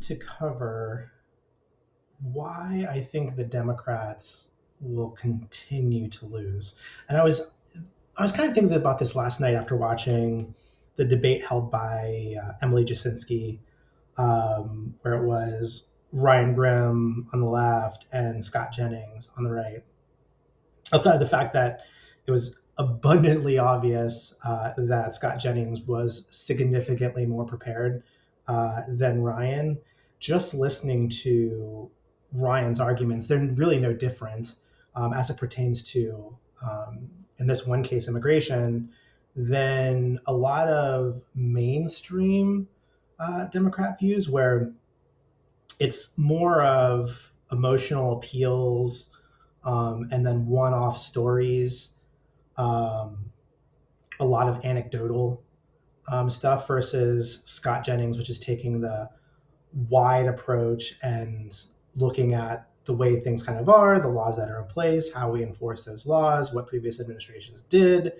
to cover why I think the Democrats will continue to lose. And I was kind of thinking about this last night after watching the debate held by Emily Jasinski, where it was Ryan Grimm on the left and Scott Jennings on the right. Outside of the fact that it was abundantly obvious that Scott Jennings was significantly more prepared than Ryan, just listening to Ryan's arguments, they're really no different as it pertains to, in this one case, immigration, than a lot of mainstream Democrat views, where it's more of emotional appeals and then one-off stories, um, a lot of anecdotal stuff versus Scott Jennings, which is taking the wide approach and looking at the way things kind of are, the laws that are in place, how we enforce those laws, what previous administrations did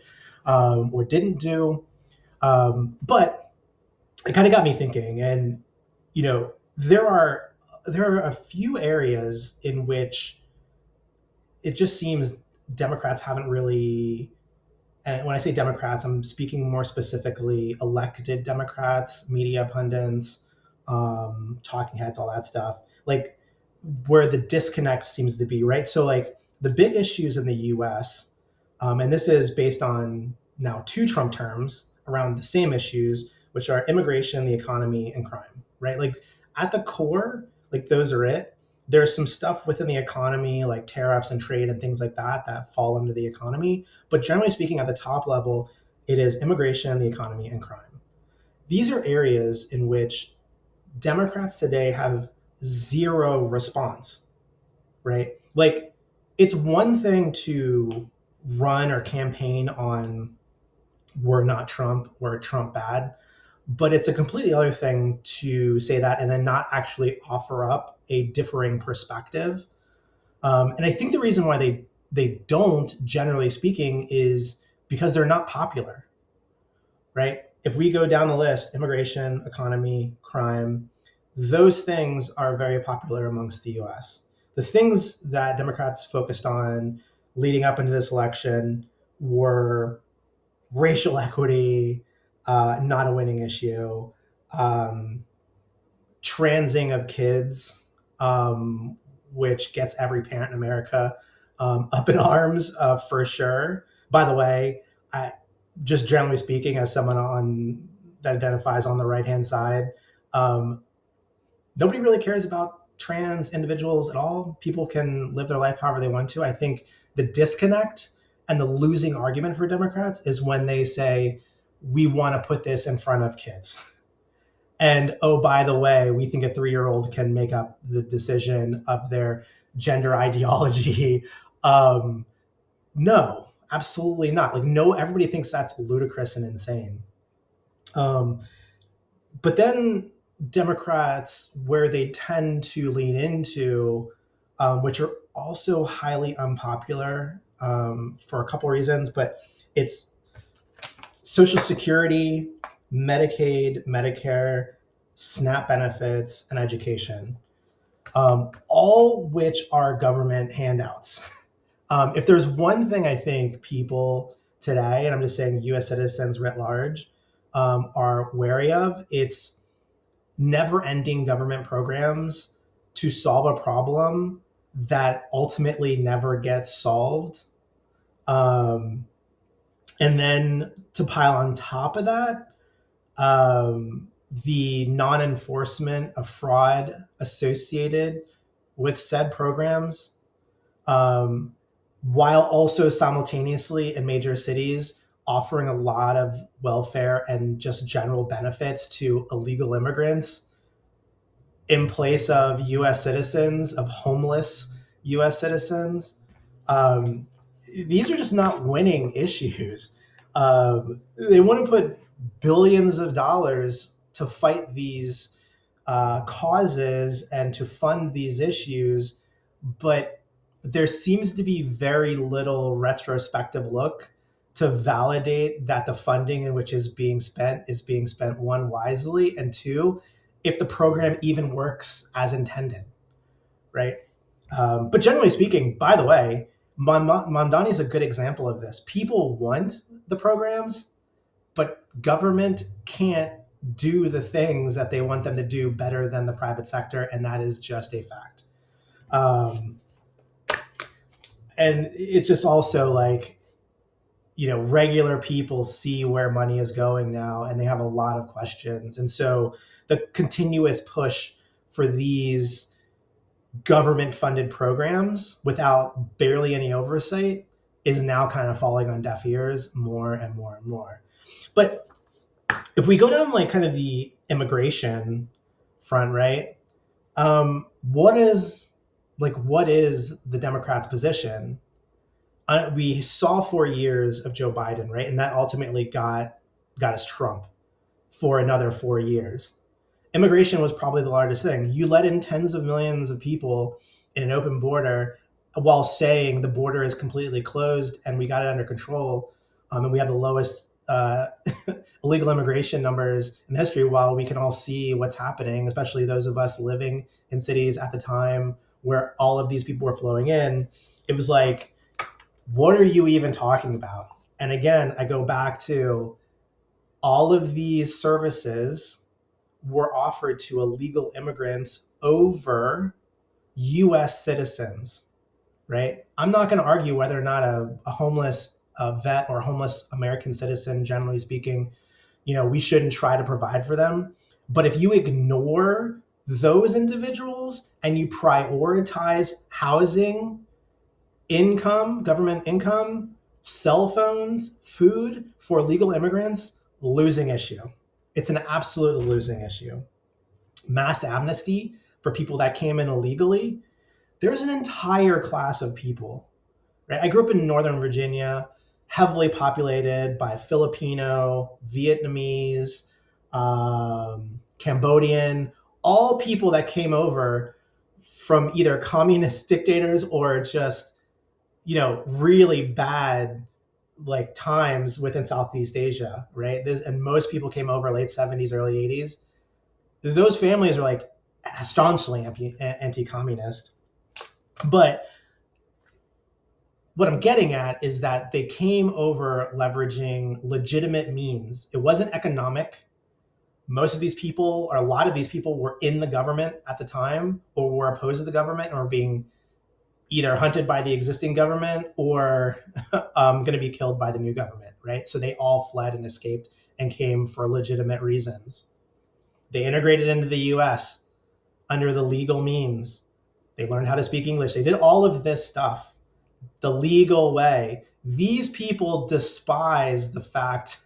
or didn't do. But it kind of got me thinking, and there are a few areas in which it just seems Democrats haven't really, and when I say Democrats, I'm speaking more specifically elected Democrats, media pundits, talking heads, all that stuff, like where the disconnect seems to be, right? So, like the big issues in the US, and this is based on now two Trump terms around the same issues, which are immigration, the economy, and crime, right? Like at the core, like those are it. There's some stuff within the economy, like tariffs and trade and things like that, that fall under the economy. But generally speaking, at the top level, it is immigration, the economy, and crime. These are areas in which Democrats today have zero response, right? Like, it's one thing to run or campaign on we're not Trump, we're Trump bad. But it's a completely other thing to say that and then not actually offer up a differing perspective. And I think the reason why they don't, generally speaking, is because they're not popular, right? If we go down the list, immigration, economy, crime, those things are very popular amongst the US. The things that Democrats focused on leading up into this election were racial equity, not a winning issue, um, transing of kids, which gets every parent in America up in arms for sure. By the way, I, just generally speaking, as someone on that identifies on the right hand side, um, nobody really cares about trans individuals at all. People can live their life however they want to. I think the disconnect and the losing argument for Democrats is when they say, we want to put this in front of kids. And oh, by the way, we think a 3-year-old can make up the decision of their gender ideology. Um, no, absolutely not. Like, no, everybody thinks that's ludicrous and insane. Um, but then Democrats, where they tend to lean into, which are also highly unpopular for a couple of reasons, but it's Social Security, Medicaid, Medicare, SNAP benefits, and education, all which are government handouts. If there's one thing I think people today, and I'm just saying US citizens writ large, are wary of, it's never ending government programs to solve a problem that ultimately never gets solved. Um, and then to pile on top of that, the non enforcement of fraud associated with said programs, um, while also simultaneously in major cities offering a lot of welfare and just general benefits to illegal immigrants in place of US citizens, of homeless US citizens. Um, these are just not winning issues. They want to put billions of dollars to fight these causes and to fund these issues, but there seems to be very little retrospective look to validate that the funding in which is being spent, one, wisely, and two, if the program even works as intended, right? But generally speaking, by the way, Mamdani is a good example of this. People want the programs, but government can't do the things that they want them to do better than the private sector, and that is just a fact. Um, and it's just also like, regular people see where money is going now, and they have a lot of questions. And so the continuous push for these government funded programs without barely any oversight is now kind of falling on deaf ears more and more and more. But if we go down like kind of the immigration front, right? What is the Democrats' position? We saw 4 years of Joe Biden, right? And that ultimately got us Trump for another 4 years. Immigration was probably the largest thing. You let in tens of millions of people in an open border while saying the border is completely closed and we got it under control. And we have the lowest illegal immigration numbers in history, while we can all see what's happening, especially those of us living in cities at the time where all of these people were flowing in. It was like, what are you even talking about? And again, I go back to all of these services were offered to illegal immigrants over US citizens, right? I'm not going to argue whether or not a homeless vet or a homeless American citizen, generally speaking, we shouldn't try to provide for them. But if you ignore those individuals and you prioritize housing, income, government income, cell phones, food for illegal immigrants, losing issue. It's an absolute losing issue. Mass amnesty for people that came in illegally. There's an entire class of people, right? I grew up in Northern Virginia, heavily populated by Filipino, Vietnamese, Cambodian, all people that came over from either communist dictators or just, really bad like times within Southeast Asia, right? And most people came over late 70s, early 80s. Those families are like staunchly anti-communist. But what I'm getting at is that they came over leveraging legitimate means. It wasn't economic. Most of these people, or a lot of these people, were in the government at the time or were opposed to the government or being either hunted by the existing government or going to be killed by the new government, right? So they all fled and escaped and came for legitimate reasons. They integrated into the US under the legal means. They learned how to speak English. They did all of this stuff the legal way. These people despise the fact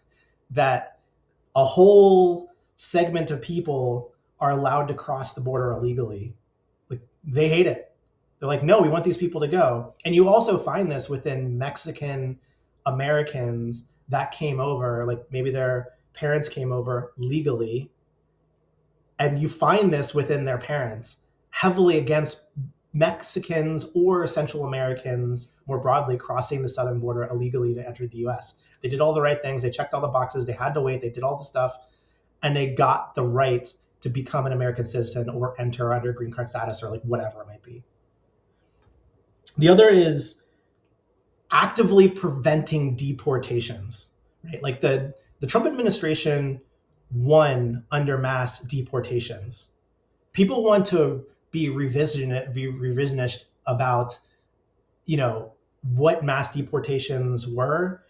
that a whole segment of people are allowed to cross the border illegally. Like, they hate it. They're like, no, we want these people to go. And you also find this within Mexican Americans that came over, like maybe their parents came over legally. And you find this within their parents, heavily against Mexicans or Central Americans more broadly crossing the southern border illegally to enter the US. They did all the right things. They checked all the boxes. They had to wait. They did all the stuff. And they got the right to become an American citizen or enter under green card status or like whatever it might be. The other is actively preventing deportations, right? Like the Trump administration won under mass deportations. People want to be revisionist about, what mass deportations were.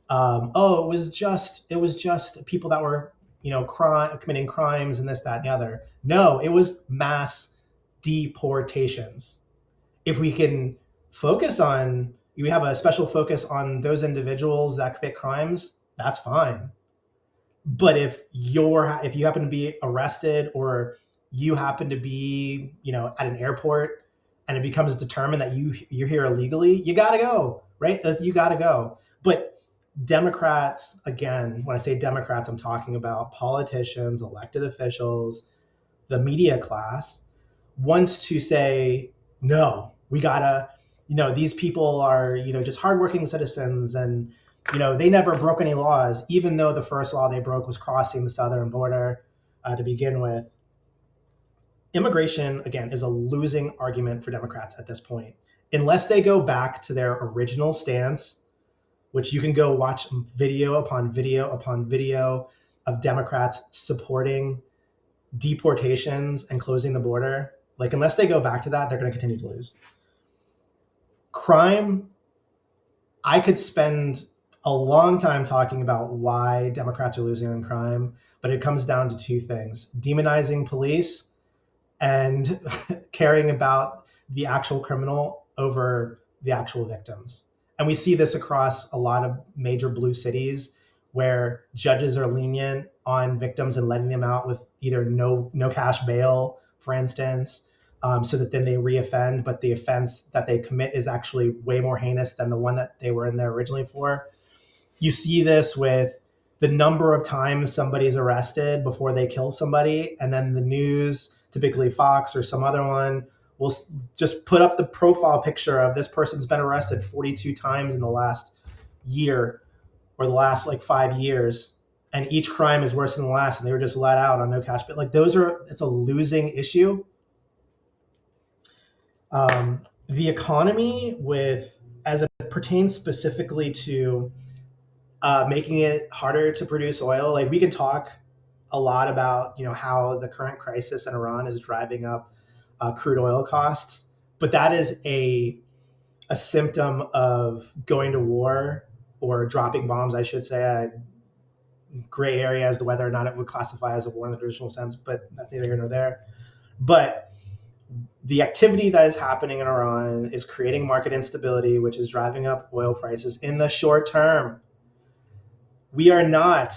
It was just people that were, committing crimes and this, that, and the other. No, it was mass deportations. If we can we have a special focus on those individuals that commit crimes, that's fine. But if you happen to be arrested or you happen to be, at an airport and it becomes determined that you're here illegally, you got to go, right? You got to go. But Democrats, again, when I say Democrats, I'm talking about politicians, elected officials, the media class, wants to say, no, we gotta, these people are, just hardworking citizens and, they never broke any laws, even though the first law they broke was crossing the southern border to begin with. immigration, again, is a losing argument for Democrats at this point. Unless they go back to their original stance, which you can go watch video upon video upon video of Democrats supporting deportations and closing the border. Like, unless they go back to that, they're going to continue to lose. Crime, I could spend a long time talking about why Democrats are losing on crime, but it comes down to two things: demonizing police and caring about the actual criminal over the actual victims. And we see this across a lot of major blue cities where judges are lenient on victims and letting them out with either no cash bail, for instance, so that then they reoffend, but the offense that they commit is actually way more heinous than the one that they were in there originally for. You see this with the number of times somebody's arrested before they kill somebody, and then the news, typically Fox or some other one, will just put up the profile picture of this person's been arrested 42 times in the last year or the last like 5 years, and each crime is worse than the last, and they were just let out on no cash. But like it's a losing issue. The economy, as it pertains specifically to making it harder to produce oil. Like, we can talk a lot about how the current crisis in Iran is driving up crude oil costs, but that is a symptom of going to war or dropping bombs, I should say. Gray area as to whether or not it would classify as a war in the traditional sense, but that's neither here nor there. But the activity that is happening in Iran is creating market instability, which is driving up oil prices in the short term. We are not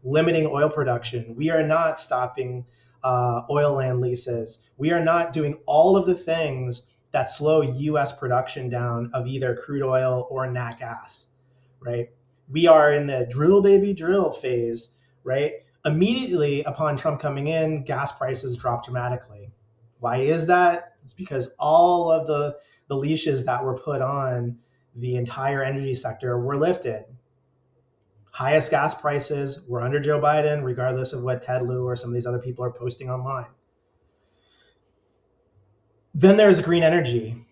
limiting oil production. We are not stopping oil land leases. We are not doing all of the things that slow U.S. production down of either crude oil or nat gas, right? We are in the drill, baby, drill phase, right? Immediately upon Trump coming in, gas prices dropped dramatically. Why is that? It's because all of the leashes that were put on the entire energy sector were lifted. Highest gas prices were under Joe Biden, regardless of what Ted Lieu or some of these other people are posting online. Then there's green energy,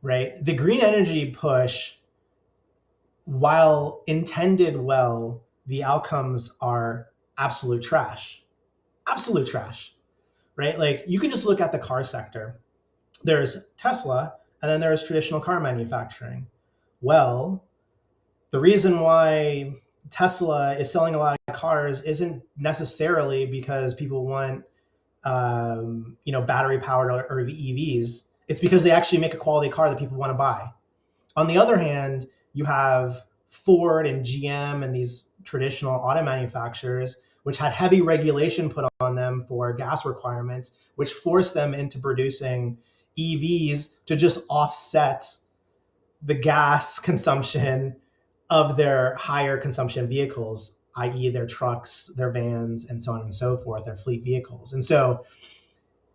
right? The green energy push, while intended well, the outcomes are absolute trash. Absolute trash, right? Like, you can just look at the car sector. There's Tesla, and then there's traditional car manufacturing. Well, the reason why Tesla is selling a lot of cars isn't necessarily because people want, battery powered or EVs. It's because they actually make a quality car that people want to buy. On the other hand, you have Ford and GM and these traditional auto manufacturers, which had heavy regulation put on them for gas requirements, which forced them into producing EVs to just offset the gas consumption of their higher consumption vehicles, i.e. their trucks, their vans, and so on and so forth, their fleet vehicles. And so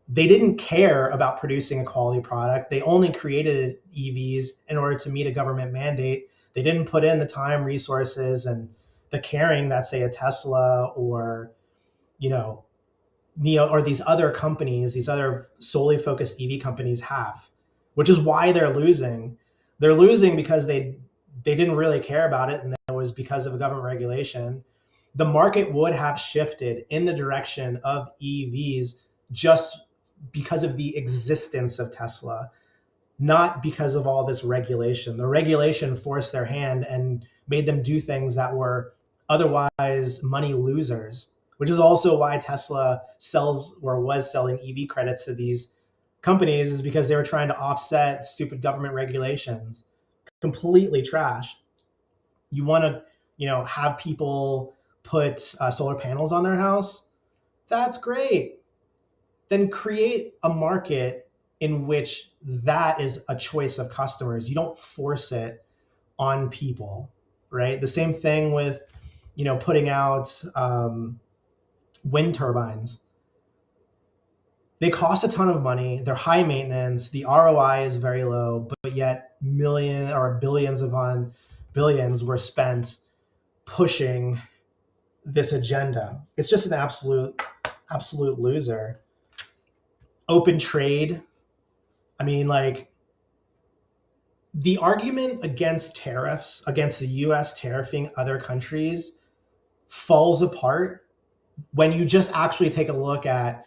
they didn't care about producing a quality product. They only created EVs in order to meet a government mandate. They didn't put in the time, resources, and the caring that, say, a Tesla or, Neo or these other companies, these other solely focused EV companies have, which is why they're losing. They're losing because they didn't really care about it, and that was because of a government regulation. The market would have shifted in the direction of EVs just because of the existence of Tesla, not because of all this regulation. The regulation forced their hand and made them do things that were otherwise money losers, which is also why Tesla sells or was selling EV credits to these companies, is because they were trying to offset stupid government regulations. Completely trash. You want to, have people put solar panels on their house? That's great. Then create a market in which that is a choice of customers. You don't force it on people, right? The same thing with, putting out wind turbines. They cost a ton of money. They're high maintenance. The ROI is very low, but yet millions or billions upon billions were spent pushing this agenda. It's just an absolute loser. open trade. I mean, like, the argument against tariffs, against the US tariffing other countries, falls apart when you just actually take a look at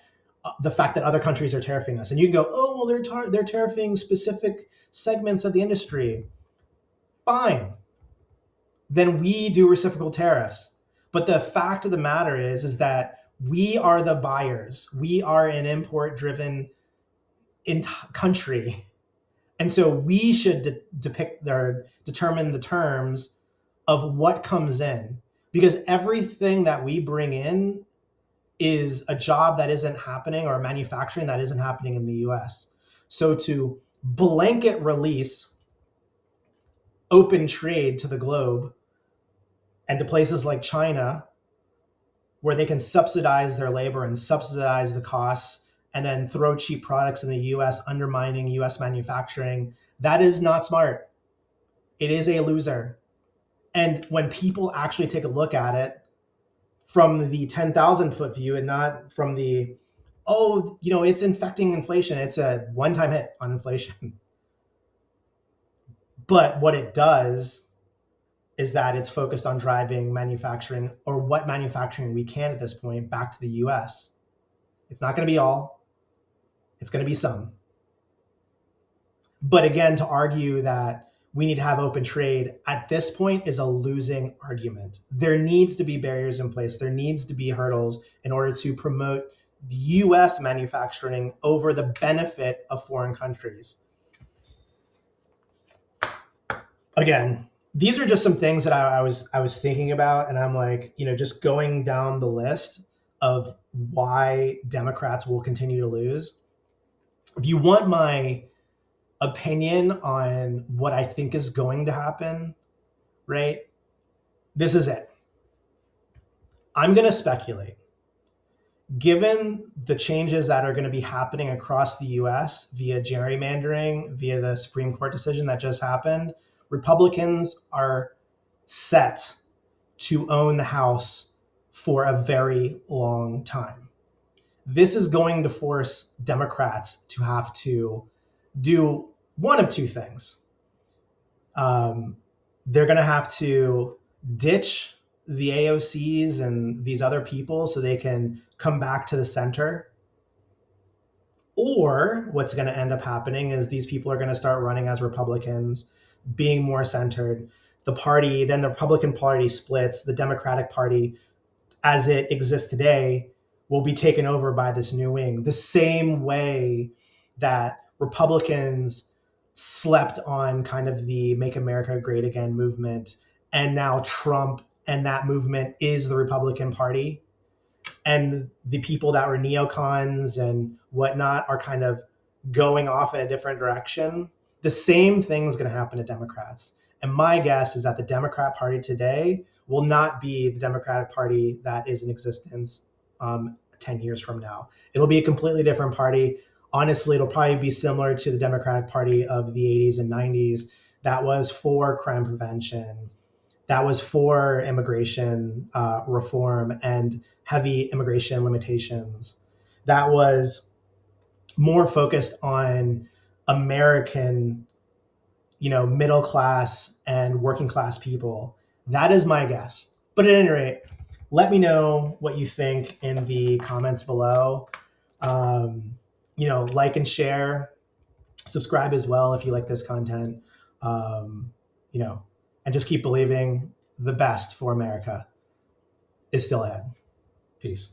the fact that other countries are tariffing us. And you can go, oh, well, they're tariffing specific segments of the industry. Fine. Then we do reciprocal tariffs. But the fact of the matter is that we are the buyers. We are an import-driven country. And so we should depict or determine the terms of what comes in, because everything that we bring in is a job that isn't happening or manufacturing that isn't happening in the US. So to blanket release open trade to the globe and to places like China, where they can subsidize their labor and subsidize the costs and then throw cheap products in the US, undermining US manufacturing, that is not smart. It is a loser. And when people actually take a look at it from the 10,000 foot view and not from the, oh, it's infecting inflation, it's a one-time hit on inflation. But what it does is that it's focused on driving manufacturing, or what manufacturing we can at this point, back to the US. It's not going to be all, it's going to be some. But again, to argue that we need to have open trade at this point is a losing argument. There needs to be barriers in place. There needs to be hurdles in order to promote US manufacturing over the benefit of foreign countries. Again, these are just some things that I was thinking about, and I'm like, just going down the list of why Democrats will continue to lose. If you want my opinion on what I think is going to happen, right? This is it. I'm going to speculate. Given the changes that are going to be happening across the US via gerrymandering, via the Supreme Court decision that just happened, Republicans are set to own the House for a very long time. This is going to force Democrats to have to do one of two things. They're going to have to ditch the AOCs and these other people so they can come back to the center. Or what's going to end up happening is these people are going to start running as Republicans, being more centered. The Republican Party splits. The Democratic Party, as it exists today, will be taken over by this new wing. The same way that Republicans slept on kind of the Make America Great Again movement, and now Trump and that movement is the Republican Party. And the people that were neocons and whatnot are kind of going off in a different direction. The same thing's going to happen to Democrats. And my guess is that the Democrat Party today will not be the Democratic Party that is in existence 10 years from now. It'll be a completely different party. Honestly, it'll probably be similar to the Democratic Party of the 80s and 90s that was for crime prevention, that was for immigration reform and heavy immigration limitations, that was more focused on American, middle class and working class people. That is my guess. But at any rate, let me know what you think in the comments below. Like and share, subscribe as well if you like this content, and just keep believing the best for America is still ahead. Peace.